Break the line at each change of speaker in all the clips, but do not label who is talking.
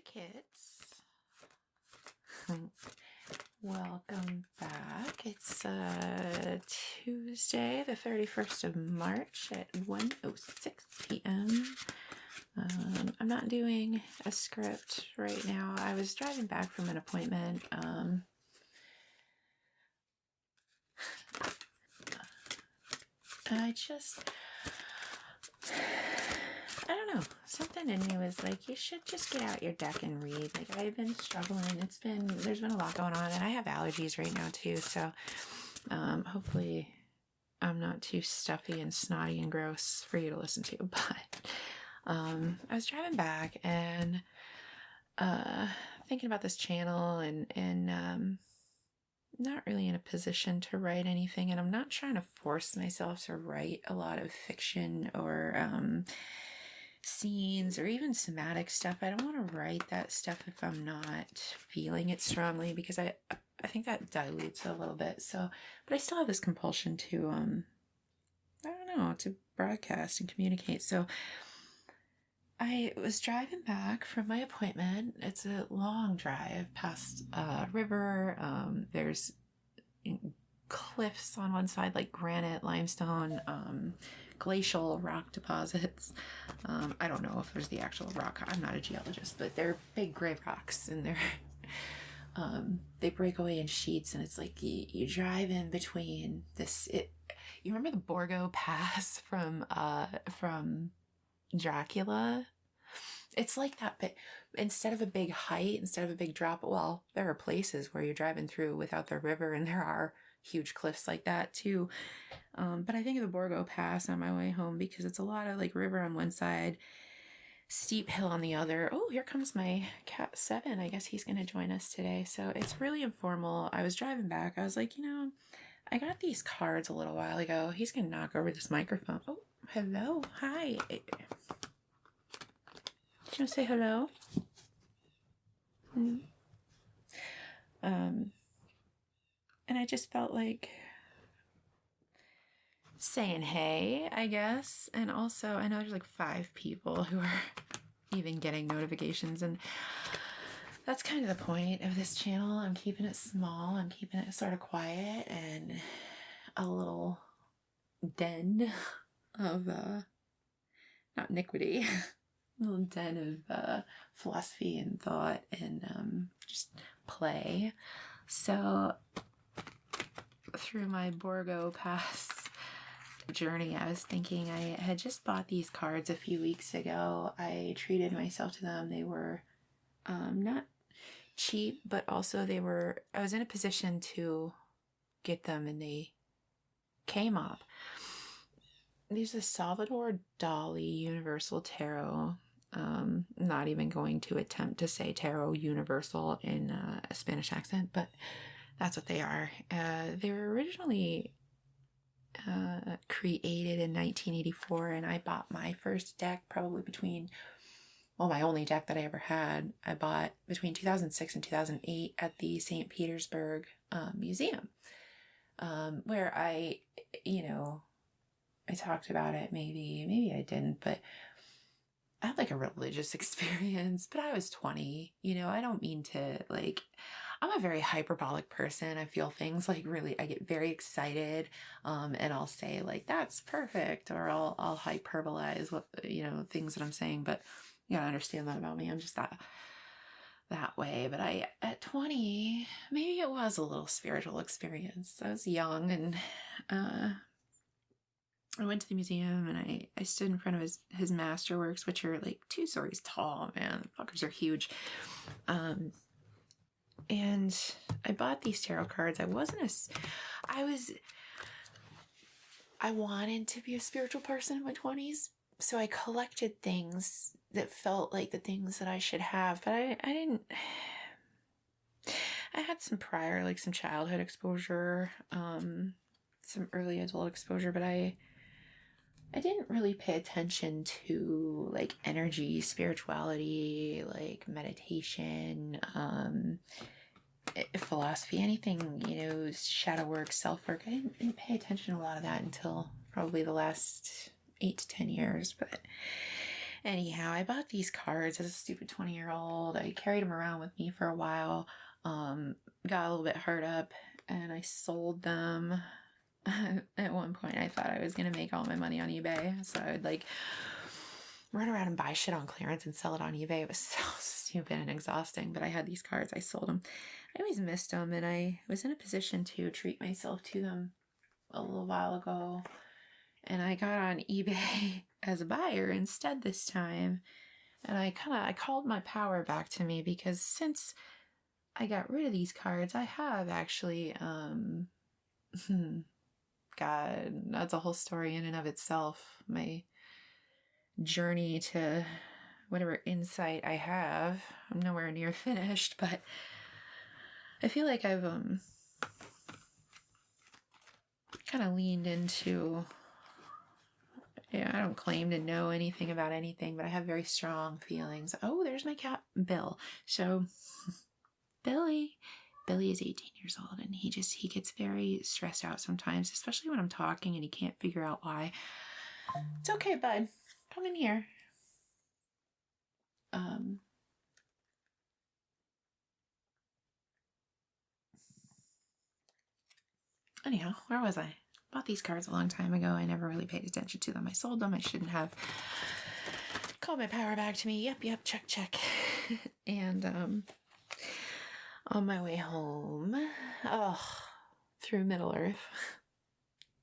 Kits. Welcome back. It's Tuesday, the 31st of March at 1:06 p.m. I'm not doing a script right now. I was driving back from an appointment. I don't know. Something in me was like, you should just get out your deck and read. Like, I've been struggling. There's been a lot going on, and I have allergies right now too. So, hopefully I'm not too stuffy and snotty and gross for you to listen to. But, I was driving back and, thinking about this channel and not really in a position to write anything. And I'm not trying to force myself to write a lot of fiction or, scenes or even somatic stuff. I don't want to write that stuff if I'm not feeling it strongly, because I think that dilutes it a little bit. So, but I still have this compulsion to, I don't know, to broadcast and communicate. So I was driving back from my appointment. It's a long drive past a river. There's cliffs on one side, like granite, limestone, glacial rock deposits. I don't know if there's the actual rock. I'm not a geologist, but they're big gray rocks, and they break away in sheets, and it's like you drive in between this. You remember the Borgo Pass from Dracula? It's like that, but instead of a big height, instead of a big drop, well, there are places where you're driving through without the river, and there are huge cliffs like that too. But I think of the Borgo Pass on my way home because it's a lot of like river on one side, steep hill on the other. Oh, here comes my cat 7. I guess he's going to join us today. So it's really informal. I was driving back. I was like, I got these cards a little while ago. He's going to knock over this microphone. Oh, hello. Hi. Do you want to say hello? And I just felt like saying hey, I guess. And also, I know there's like 5 people who are even getting notifications, and that's kind of the point of this channel. I'm keeping it small. I'm keeping it sort of quiet and a little den of, not iniquity, little den of philosophy and thought and just play. So through my Borgo Pass journey, I was thinking I had just bought these cards a few weeks ago. I treated myself to them. They were not cheap, but also I was in a position to get them, and they came up. These are Salvador Dali Universal Tarot. Not even going to attempt to say Tarot Universal in a Spanish accent, but that's what they are. They were originally created in 1984, and I bought my first deck probably my only deck that I ever had, I bought between 2006 and 2008 at the St. Petersburg Museum, where I talked about it, maybe I didn't, but I had like a religious experience, but I was 20, I don't mean to I'm a very hyperbolic person. I feel things like really, I get very excited, and I'll say like, that's perfect, or I'll hyperbolize what, things that I'm saying, but you gotta understand that about me. I'm just that way. But at 20, maybe it was a little spiritual experience. I was young, and, I went to the museum, and I stood in front of his masterworks, which are like 2 stories tall, man. The fuckers are huge. And I bought these tarot cards. I wanted to be a spiritual person in my 20s. So I collected things that felt like the things that I should have, but I didn't. I had some prior, some childhood exposure, some early adult exposure, but I didn't really pay attention to energy, spirituality, meditation, philosophy, anything, shadow work, self work. I didn't pay attention to a lot of that until probably the last 8 to 10 years. But Anyhow, I bought these cards as a stupid 20-year-old. I carried them around with me for a while. Got a little bit hurt up, and I sold them. At one point, I thought I was going to make all my money on eBay. So I would like run around and buy shit on clearance and sell it on eBay. It was so stupid and exhausting, but I had these cards. I sold them. I always missed them, and I was in a position to treat myself to them a little while ago. And I got on eBay as a buyer instead this time. And I called my power back to me, because since I got rid of these cards, I have actually, God, that's a whole story in and of itself. My journey to whatever insight I have, I'm nowhere near finished, but I feel like I've kind of leaned into, I don't claim to know anything about anything, but I have very strong feelings. Oh, there's my cat, Bill. So Billy is 18 years old, and he gets very stressed out sometimes, especially when I'm talking and he can't figure out why. It's okay, bud. Come in here. Anyhow, where was I? Bought these cards a long time ago. I never really paid attention to them. I sold them. I shouldn't have. Called my power back to me. Yep, check. And on my way home, through Middle Earth,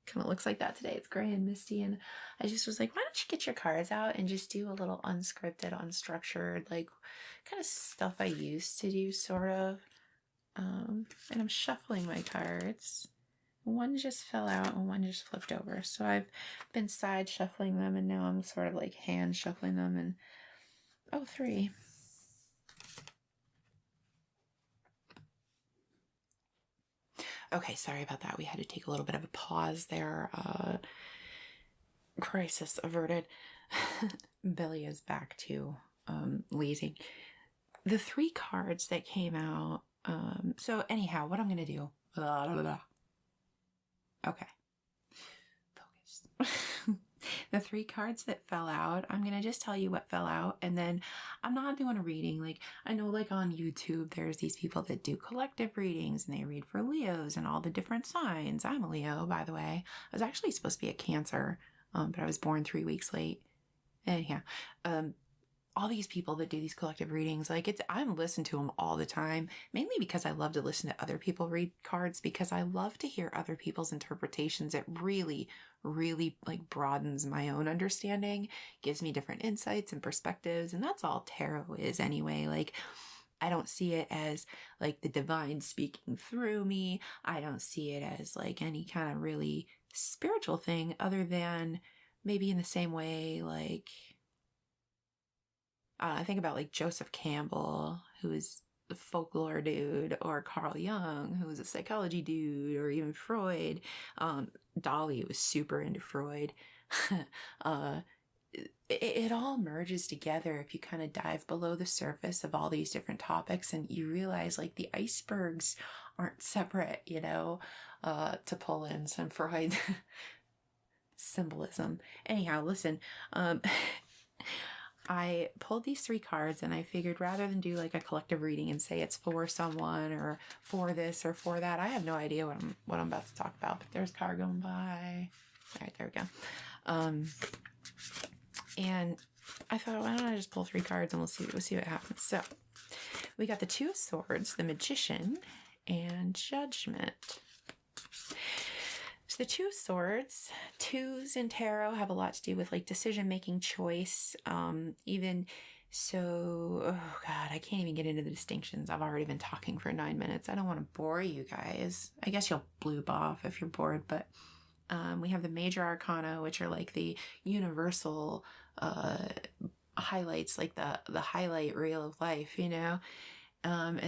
kind of looks like that today. It's gray and misty, and I just was like, why don't you get your cards out and just do a little unscripted, unstructured, like kind of stuff I used to do, sort of. And I'm shuffling my cards. One just fell out and one just flipped over. So I've been side shuffling them, and now I'm sort of like hand shuffling them, and three. Okay, sorry about that. We had to take a little bit of a pause there. Crisis averted. Billy is back to lazy. The three cards that came out. So anyhow, what I'm going to do. Okay. Focus. The three cards that fell out, I'm going to just tell you what fell out, and then I'm not doing a reading. Like, I know like on YouTube, there's these people that do collective readings, and they read for Leos and all the different signs. I'm a Leo, by the way. I was actually supposed to be a Cancer, but I was born 3 weeks late. Anyhow, all these people that do these collective readings, like I'm listening to them all the time, mainly because I love to listen to other people read cards, because I love to hear other people's interpretations. It really, really like broadens my own understanding, gives me different insights and perspectives. And that's all tarot is anyway. Like, I don't see it as like the divine speaking through me. I don't see it as like any kind of really spiritual thing, other than maybe in the same way, like, I think about like Joseph Campbell, who is the folklore dude, or Carl Jung, who was a psychology dude, or even Freud. Dali was super into Freud. It all merges together if you kind of dive below the surface of all these different topics, and you realize like the icebergs aren't separate, to pull in some Freud symbolism. Anyhow, listen, I pulled these three cards, and I figured rather than do like a collective reading and say it's for someone or for this or for that, I have no idea what I'm about to talk about. But there's a car going by. All right, there we go. And I thought, why don't I just pull three cards and we'll see what happens. So we got the Two of Swords, the Magician, and Judgment. So the Two of Swords, twos in tarot have a lot to do with like decision-making, choice, even so, oh God, I can't even get into the distinctions. I've already been talking for 9 minutes. I don't want to bore you guys. I guess you'll bloop off if you're bored, but we have the Major Arcana, which are like the universal highlights, like the highlight reel of life, and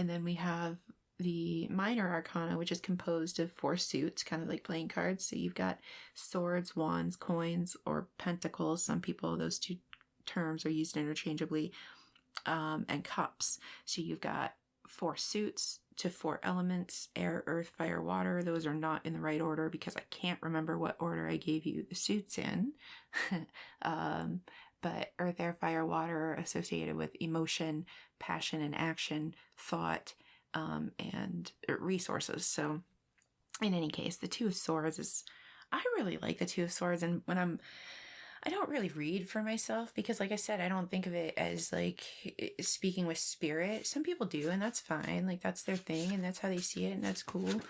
then we have the Minor Arcana, which is composed of 4 suits, kind of like playing cards. So you've got swords, wands, coins, or pentacles. Some people, those two terms are used interchangeably, and cups. So you've got 4 suits to 4 elements: air, earth, fire, water. Those are not in the right order because I can't remember what order I gave you the suits in. But earth, earth, air, fire, water, associated with emotion, passion, and action, thought, and resources. So in any case, the Two of Swords is, I really like the Two of Swords. And I don't really read for myself because, like I said, I don't think of it as like speaking with spirit. Some people do, and that's fine. Like, that's their thing, and that's how they see it, and that's cool.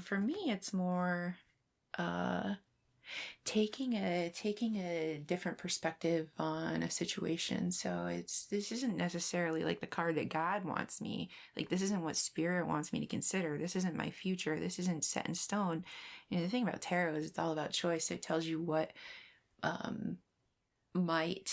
For me, it's more taking a different perspective on a situation. So this isn't necessarily like the card that God wants me. Like, this isn't what spirit wants me to consider. This isn't my future. This isn't set in stone. The thing about tarot is it's all about choice. It tells you what might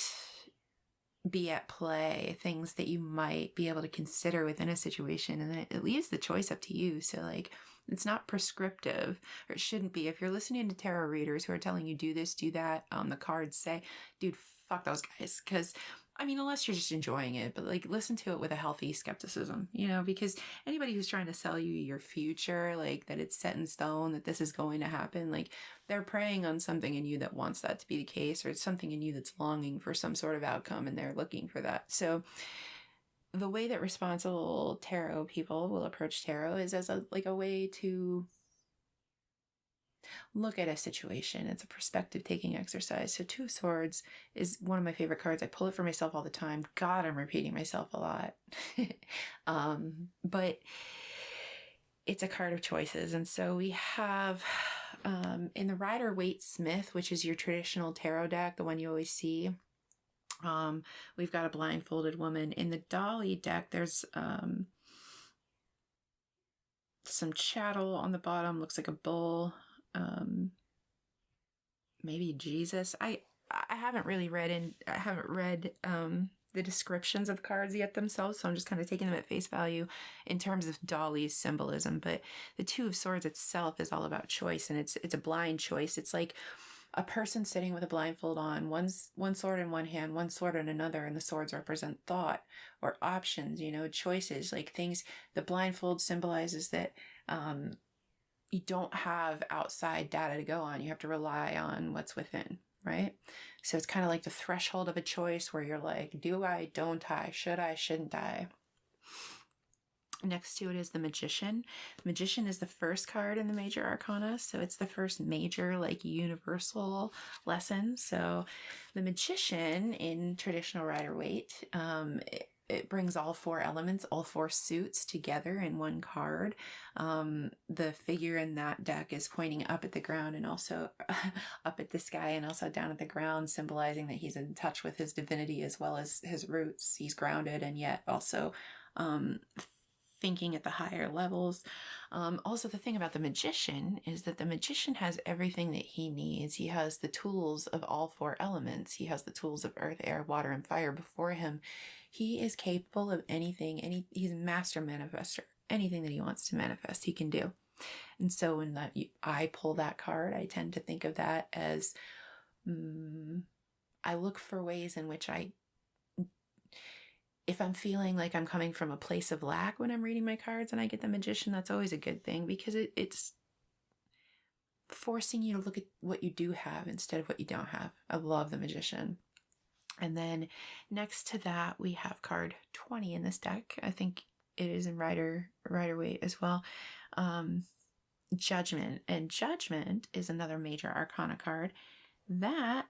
be at play, things that you might be able to consider within a situation, and then it leaves the choice up to you. So like, it's not prescriptive, or it shouldn't be. If you're listening to tarot readers who are telling you do this, do that, the cards say, dude, fuck those guys. Because unless you're just enjoying it, but like, listen to it with a healthy skepticism, because anybody who's trying to sell you your future, like that it's set in stone, that this is going to happen, like they're preying on something in you that wants that to be the case, or it's something in you that's longing for some sort of outcome, and they're looking for that. So the way that responsible tarot people will approach tarot is as a way to look at a situation. It's a perspective taking exercise. So Two of Swords is one of my favorite cards. I pull it for myself all the time. God, I'm repeating myself a lot. But it's a card of choices. And so we have in the Rider-Waite-Smith, which is your traditional tarot deck, the one you always see, we've got a blindfolded woman. In the Dali deck, there's some chattel on the bottom, looks like a bull. Maybe Jesus. I haven't really read the descriptions of the cards yet themselves, so I'm just kind of taking them at face value in terms of Dali's symbolism. But the Two of Swords itself is all about choice, and it's a blind choice. It's like a person sitting with a blindfold on, one sword in one hand, one sword in another, and the swords represent thought or options, choices, like things. The blindfold symbolizes that you don't have outside data to go on. You have to rely on what's within, right? So it's kind of like the threshold of a choice where you're like, do I, don't I, should I, shouldn't I? Next to it is the Magician. The Magician is the first card in the major arcana, so it's the first major, like, universal lesson. So the Magician in traditional Rider-Waite, it brings all four elements, all four suits together in one card. The figure in that deck is pointing up at the ground and also up at the sky and also down at the ground, symbolizing that he's in touch with his divinity as well as his roots. He's grounded and yet also thinking at the higher levels. Also, the thing about the Magician is that the Magician has everything that he needs. He has the tools of all four elements. He has the tools of earth, air, water, and fire before him. He is capable of anything. He's a master manifester. Anything that he wants to manifest, he can do. And so when I pull that card, I tend to think of that as I look for ways in which if I'm feeling like I'm coming from a place of lack when I'm reading my cards and I get the Magician, that's always a good thing, because it's forcing you to look at what you do have instead of what you don't have. I love the Magician. And then next to that, we have card 20 in this deck. I think it is in Rider-Waite as well. Judgment. And Judgment is another major arcana card. That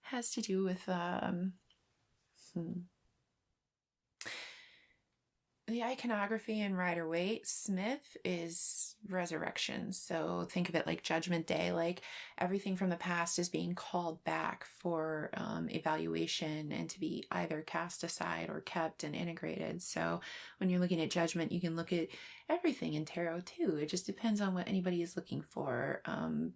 has to do with the iconography in Rider-Waite-Smith is resurrection. So think of it like Judgment Day, like everything from the past is being called back for evaluation and to be either cast aside or kept and integrated. So when you're looking at Judgment, you can look at everything in tarot too. It just depends on what anybody is looking for.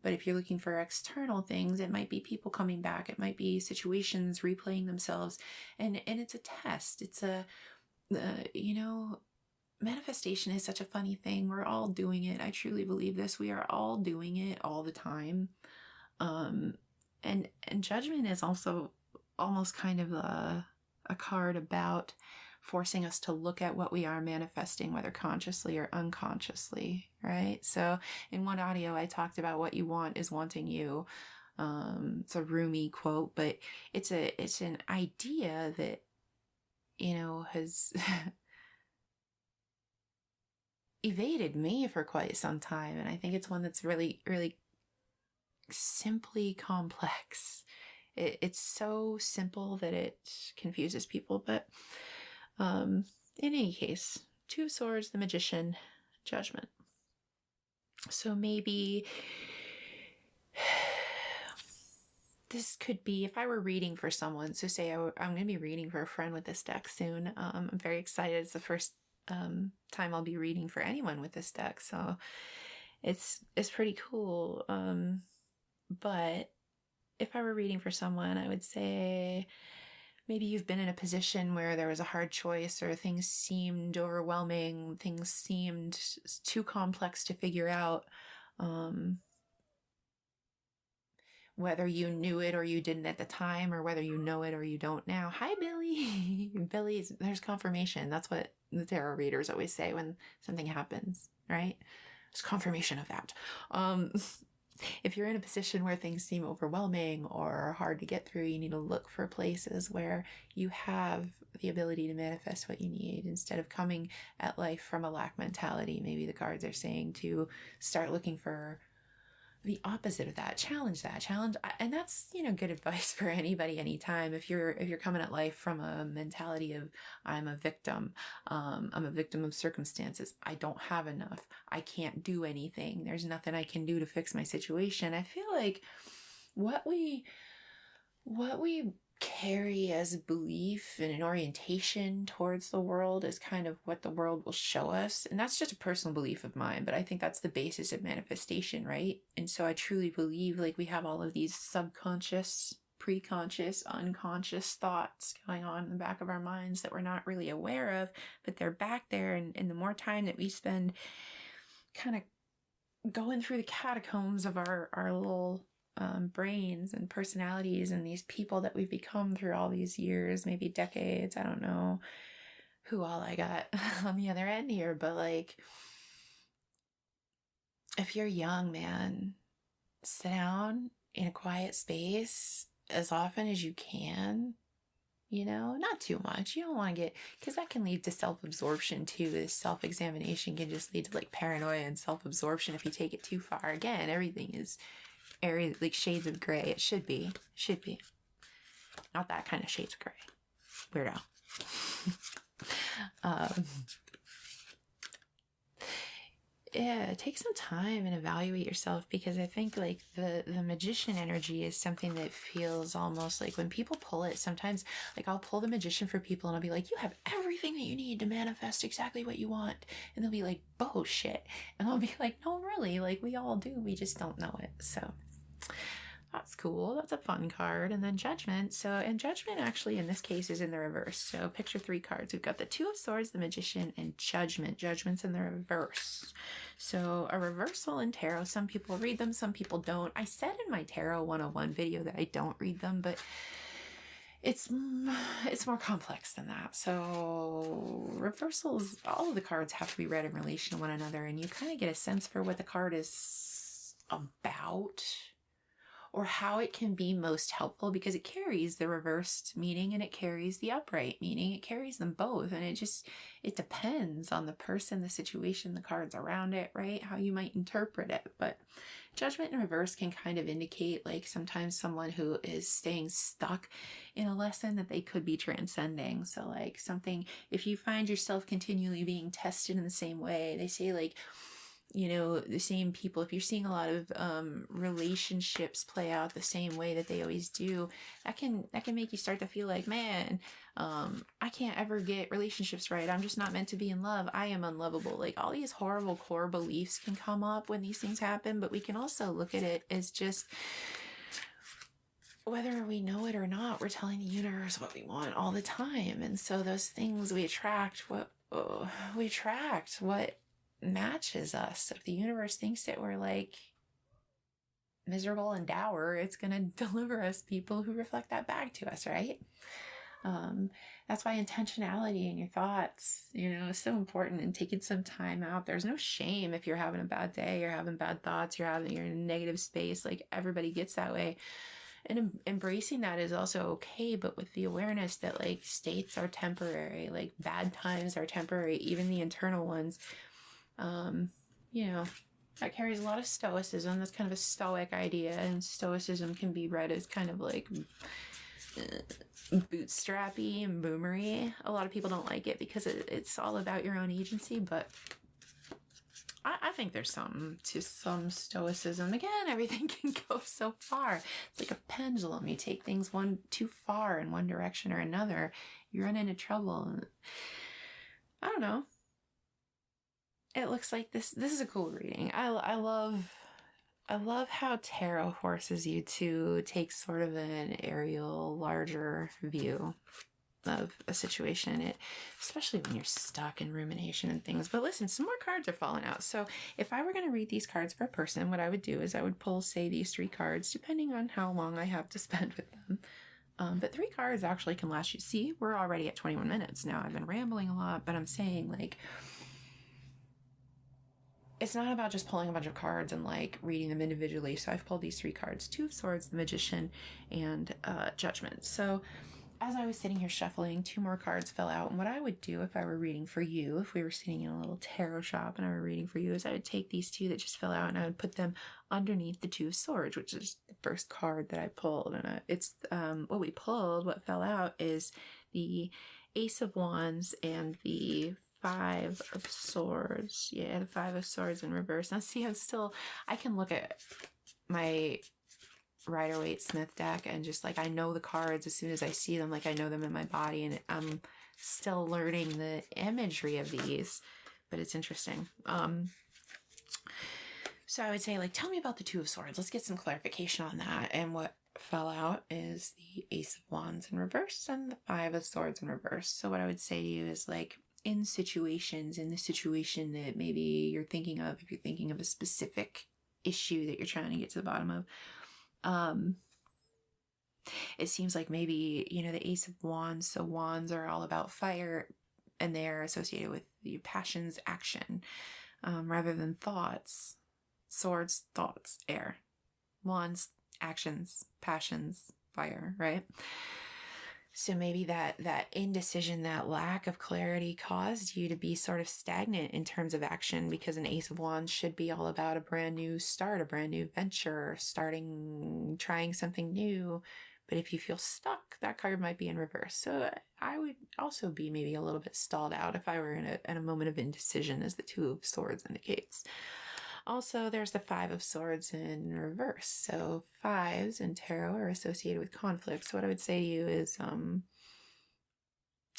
But if you're looking for external things, it might be people coming back. It might be situations replaying themselves. And it's a test. It's manifestation is such a funny thing. We're all doing it. I truly believe this. We are all doing it all the time. And Judgment is also almost kind of a card about forcing us to look at what we are manifesting, whether consciously or unconsciously, right? So in one audio, I talked about what you want is wanting you. It's a Rumi quote, but it's an idea that, has evaded me for quite some time. And I think it's one that's really, really simply complex. It's so simple that it confuses people. But in any case, Two of Swords, the Magician, Judgment. So maybe this could be, if I were reading for someone, so say I'm going to be reading for a friend with this deck soon. I'm very excited. It's the first time I'll be reading for anyone with this deck, so it's pretty cool. But if I were reading for someone, I would say maybe you've been in a position where there was a hard choice, or things seemed overwhelming, things seemed too complex to figure out. Whether you knew it or you didn't at the time, or whether you know it or you don't now. Hi, Billy. Billy's, there's confirmation. That's what the tarot readers always say when something happens, right? There's confirmation of that. If you're in a position where things seem overwhelming or hard to get through, you need to look for places where you have the ability to manifest what you need, instead of coming at life from a lack mentality. Maybe the cards are saying to start looking for the opposite of that. Challenge, and that's good advice for anybody, anytime. If you're coming at life from a mentality of I'm a victim of circumstances, I don't have enough, I can't do anything, there's nothing I can do to fix my situation. I feel like what we carry as belief and an orientation towards the world is kind of what the world will show us. And that's just a personal belief of mine, but I think that's the basis of manifestation, right? And so I truly believe like we have all of these subconscious, preconscious, unconscious thoughts going on in the back of our minds that we're not really aware of, but they're back there. And the more time that we spend kind of going through the catacombs of our little brains and personalities and these people that we've become through all these years, maybe decades, I don't know who all I got on the other end here, but like, if you're young, man, sit down in a quiet space as often as you can, not too much. You don't want to get, because that can lead to self-absorption too. This self-examination can just lead to like paranoia and self-absorption if you take it too far. Again, everything is area like shades of gray. It should be not that kind of shades of gray, weirdo. Yeah, take some time and evaluate yourself, because I think like the magician energy is something that feels almost like when people pull it, sometimes like I'll pull the magician for people and I'll be like, you have everything that you need to manifest exactly what you want, and they'll be like, bullshit, and I'll be like, no, really, like we all do, we just don't know it. So that's cool. That's a fun card. And then Judgment. And Judgment actually in this case is in the reverse. So picture 3 cards. We've got the Two of Swords, the Magician, and Judgment. Judgment's in the reverse. So a reversal in tarot. Some people read them, some people don't. I said in my Tarot 101 video that I don't read them, but it's more complex than that. So reversals, all of the cards have to be read in relation to one another, and you kind of get a sense for what the card is about, or how it can be most helpful, because it carries the reversed meaning and it carries the upright meaning. It carries them both, and it depends on the person, the situation, the cards around it, right? How you might interpret it. But Judgment in reverse can kind of indicate like sometimes someone who is staying stuck in a lesson that they could be transcending. So like something, if you find yourself continually being tested in the same way, they say like, the same people, if you're seeing a lot of relationships play out the same way that they always do, that can make you start to feel like, man, I can't ever get relationships right. I'm just not meant to be in love. I am unlovable. Like all these horrible core beliefs can come up when these things happen, but we can also look at it as just, whether we know it or not, we're telling the universe what we want all the time. And so those things we attract what matches us. If the universe thinks that we're like miserable and dour, it's gonna deliver us people who reflect that back to us, right? That's why intentionality in your thoughts, is so important, and taking some time out. There's no shame if you're having a bad day, you're having bad thoughts, you're in a negative space. Like, everybody gets that way. And embracing that is also okay, but with the awareness that like states are temporary, like bad times are temporary, even the internal ones. That carries a lot of stoicism. That's kind of a stoic idea, and stoicism can be read as kind of like bootstrappy and boomery. A lot of people don't like it because it's all about your own agency, but I think there's something to some stoicism. Again, everything can go so far. It's like a pendulum. You take things too far in one direction or another, you run into trouble. I don't know. It looks like this is a cool reading. I love how tarot forces you to take sort of an aerial, larger view of a situation, especially when you're stuck in rumination and things. But listen, some more cards are falling out. So if I were going to read these cards for a person, what I would do is I would pull, say, these 3 cards, depending on how long I have to spend with them. But 3 cards actually can last you. See, we're already at 21 minutes now. I've been rambling a lot, but I'm saying, like, it's not about just pulling a bunch of cards and like reading them individually. So I've pulled these 3 cards: 2 of Swords, the Magician, and Judgment. So as I was sitting here shuffling, 2 more cards fell out. And what I would do if I were reading for you, if we were sitting in a little tarot shop and I were reading for you, is I would take these 2 that just fell out and I would put them underneath the 2 of Swords, which is the first card that I pulled. And it's what fell out is the Ace of Wands and the 5 of Swords. Yeah, the 5 of Swords in reverse. Now see, I can look at my Rider-Waite-Smith deck and just like, I know the cards as soon as I see them, like I know them in my body, and I'm still learning the imagery of these, but it's interesting. So I would say, like, tell me about the 2 of Swords. Let's get some clarification on that. And what fell out is the Ace of Wands in reverse and the 5 of Swords in reverse. So what I would say to you is, like, in the situation that maybe you're thinking of, if you're thinking of a specific issue that you're trying to get to the bottom of, it seems like maybe, the Ace of Wands, so wands are all about fire, and they're associated with your passions, action, rather than thoughts. Swords, thoughts, air. Wands, actions, passions, fire, right? So maybe that indecision, that lack of clarity caused you to be sort of stagnant in terms of action, because an Ace of Wands should be all about a brand new start, a brand new venture, trying something new. But if you feel stuck, that card might be in reverse. So I would also be maybe a little bit stalled out if I were in a moment of indecision, as the 2 of Swords indicates. Also, there's the 5 of Swords in reverse. So 5s in tarot are associated with conflict. So what I would say to you is,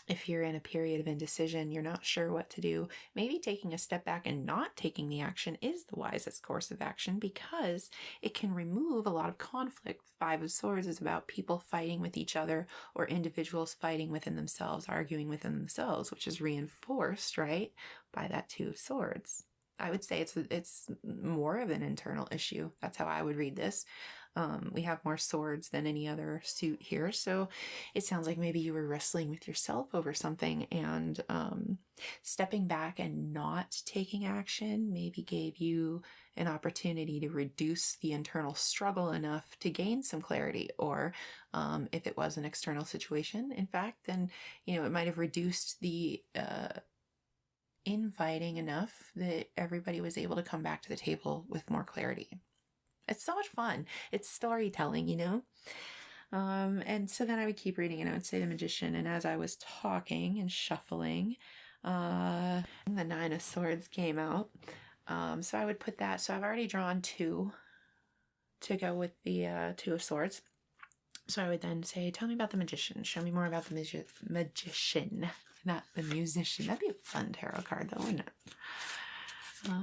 if you're in a period of indecision, you're not sure what to do, maybe taking a step back and not taking the action is the wisest course of action, because it can remove a lot of conflict. 5 of Swords is about people fighting with each other, or individuals fighting within themselves, arguing within themselves, which is reinforced, right, by that 2 of Swords. I would say it's more of an internal issue. That's how I would read this. We have more swords than any other suit here. So it sounds like maybe you were wrestling with yourself over something, and stepping back and not taking action maybe gave you an opportunity to reduce the internal struggle enough to gain some clarity. Or if it was an external situation, in fact, then, it might have reduced the infighting enough that everybody was able to come back to the table with more clarity. It's so much fun. It's storytelling, and so then I would keep reading, and I would say the Magician. And as I was talking and shuffling, the 9 of Swords came out. So I would put that. So I've already drawn 2 to go with the 2 of Swords. So I would then say, tell me about the Magician. Show me more about the magician, not the musician. That'd be a fun tarot card, though, wouldn't it?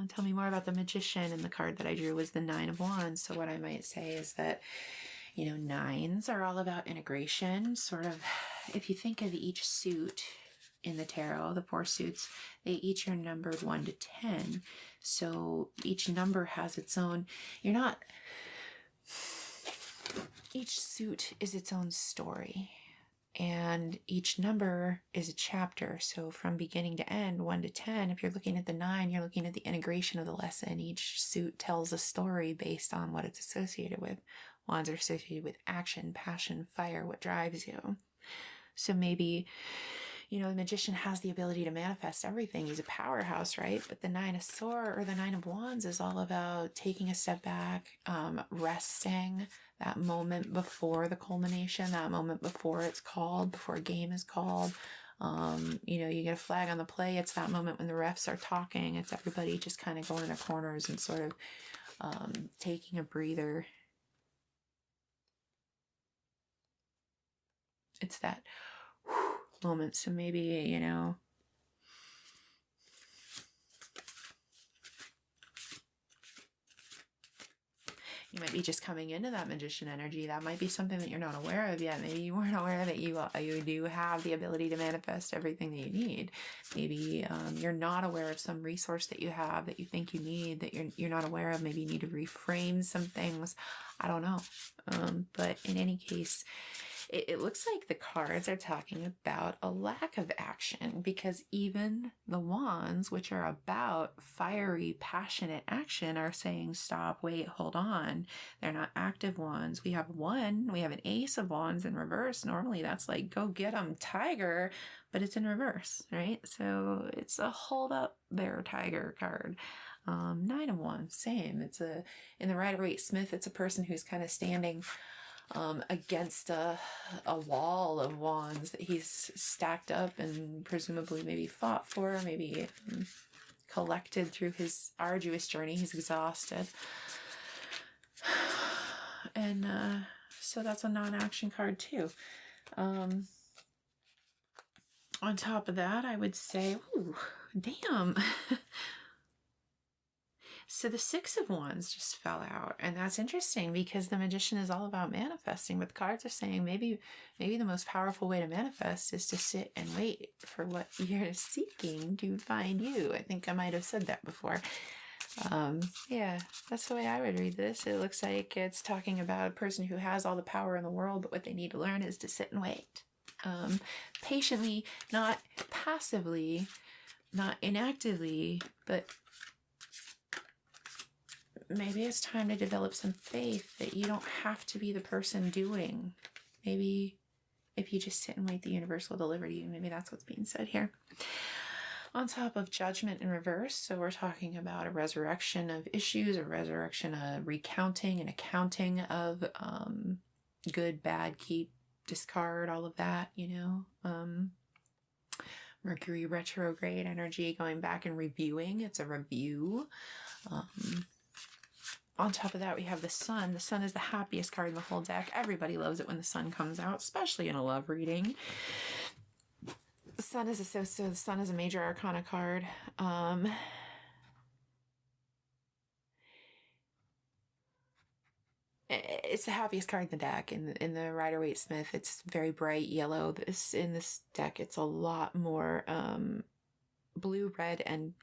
Tell me more about the Magician. And the card that I drew was the 9 of Wands. So what I might say is that, 9s are all about integration. Sort of, if you think of each suit in the tarot, the 4 suits, they each are numbered 1 to 10. So each number has its own, each suit is its own story. And each number is a chapter. So from beginning to end, 1 to 10, if you're looking at the 9, you're looking at the integration of the lesson. Each suit tells a story based on what it's associated with. Wands are associated with action, passion, fire, what drives you. So maybe, the magician has the ability to manifest everything. He's a powerhouse, right? But the 9 of Swords or the 9 of Wands is all about taking a step back, resting, that moment before the culmination, that moment before it's called, before a game is called. You get a flag on the play. It's that moment when the refs are talking. It's everybody just kind of going in their corners and sort of taking a breather. It's that moment. So maybe, you might be just coming into that magician energy. That might be something that you're not aware of yet. Maybe you weren't aware that you do have the ability to manifest everything that you need. Maybe you're not aware of some resource that you have that you think you need that you're not aware of. Maybe you need to reframe some things. I don't know. But in any case, it looks like the cards are talking about a lack of action, because even the wands, which are about fiery, passionate action, are saying stop, wait, hold on. They're not active wands. We have an ace of wands in reverse. Normally that's like, go get them, tiger, but it's in reverse, right? So it's a hold up there, tiger card. 9 of wands, same. In the Rider-Waite-Smith, it's a person who's kind of standing against a wall of wands that he's stacked up and presumably maybe fought for, maybe collected through his arduous journey. He's exhausted. And so that's a non-action card too. On top of that, I would say, ooh, damn. So the 6 of Wands just fell out, and that's interesting because the magician is all about manifesting, but the cards are saying maybe the most powerful way to manifest is to sit and wait for what you're seeking to find you. I think I might have said that before. Yeah, that's the way I would read this. It looks like it's talking about a person who has all the power in the world, but what they need to learn is to sit and wait. Patiently, not passively, not inactively, but maybe it's time to develop some faith that you don't have to be the person doing. Maybe if you just sit and wait, the universe will deliver to you. Maybe that's what's being said here. On top of Judgment in reverse, so we're talking about a resurrection of issues, a resurrection, a recounting and accounting of good, bad, keep, discard, all of that, Mercury retrograde energy, going back and reviewing. It's a review. On top of that, we have the Sun. The Sun is the happiest card in the whole deck. Everybody loves it when the Sun comes out, especially in a love reading. The Sun is the Sun is a major arcana card. It's the happiest card in the deck. In the Rider-Waite-Smith, it's very bright yellow. In this deck, it's a lot more blue, red, and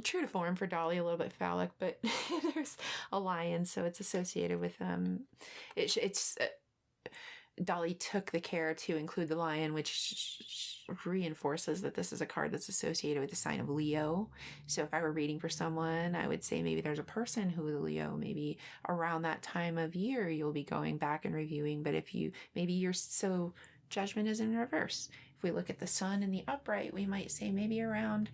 true to form for Dali, a little bit phallic, but there's a lion, so it's associated with Dali took the care to include the lion, which reinforces that this is a card that's associated with the sign of Leo. So if I were reading for someone, I would say maybe there's a person who is Leo. Maybe around that time of year, you'll be going back and reviewing. But so Judgment is in reverse. If we look at the Sun in the upright, we might say maybe around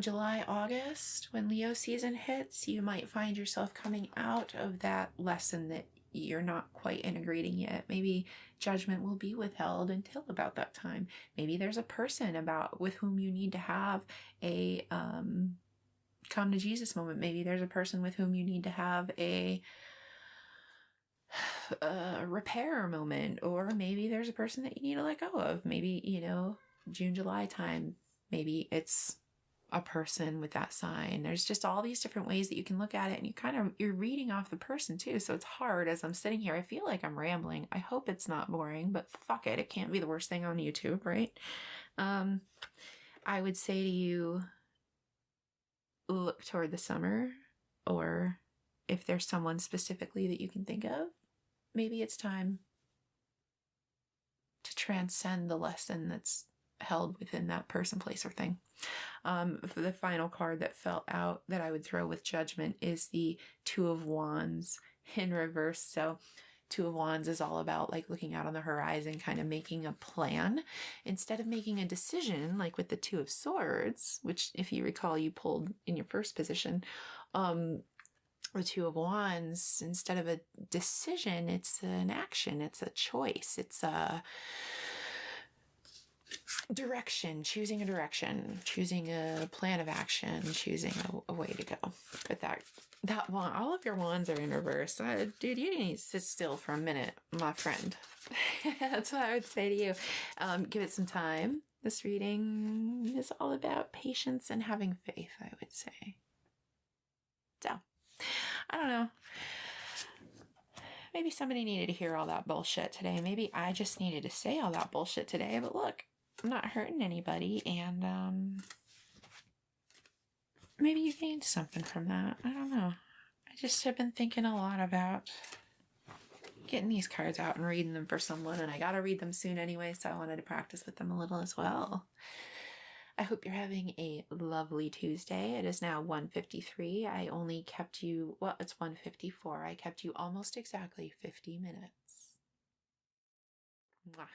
July, August, when Leo season hits, you might find yourself coming out of that lesson that you're not quite integrating yet. Maybe judgment will be withheld until about that time. Maybe there's a person with whom you need to have a come to Jesus moment. Maybe there's a person with whom you need to have a repair moment, or maybe there's a person that you need to let go of. Maybe, June, July time, maybe it's a person with that sign. There's just all these different ways that you can look at it, and you're reading off the person too. So it's hard as I'm sitting here. I feel like I'm rambling. I hope it's not boring, but fuck it. It can't be the worst thing on YouTube, right? I would say to you, look toward the summer, or if there's someone specifically that you can think of, maybe it's time to transcend the lesson that's held within that person, place, or thing. For the final card that fell out that I would throw with judgment is the Two of Wands in reverse. So Two of Wands is all about like looking out on the horizon, kind of making a plan instead of making a decision, like with the Two of Swords, which if you recall you pulled in your first position. The Two of Wands, instead of a decision, it's an action, it's a choice, it's a direction, choosing a plan of action, choosing a way to go. But that wand, all of your wands are in reverse. Dude, you need to sit still for a minute, my friend. That's what I would say to you. Give it some time. This reading is all about patience and having faith, I would say. So, I don't know. Maybe somebody needed to hear all that bullshit today. Maybe I just needed to say all that bullshit today. But look, I'm not hurting anybody, and maybe you gained something from that. I don't know. I just have been thinking a lot about getting these cards out and reading them for someone, and I gotta read them soon anyway, so I wanted to practice with them a little as well. I hope you're having a lovely Tuesday. It is now 1:53. I only kept you, well, it's 1:54. I kept you almost exactly 50 minutes. Mwah.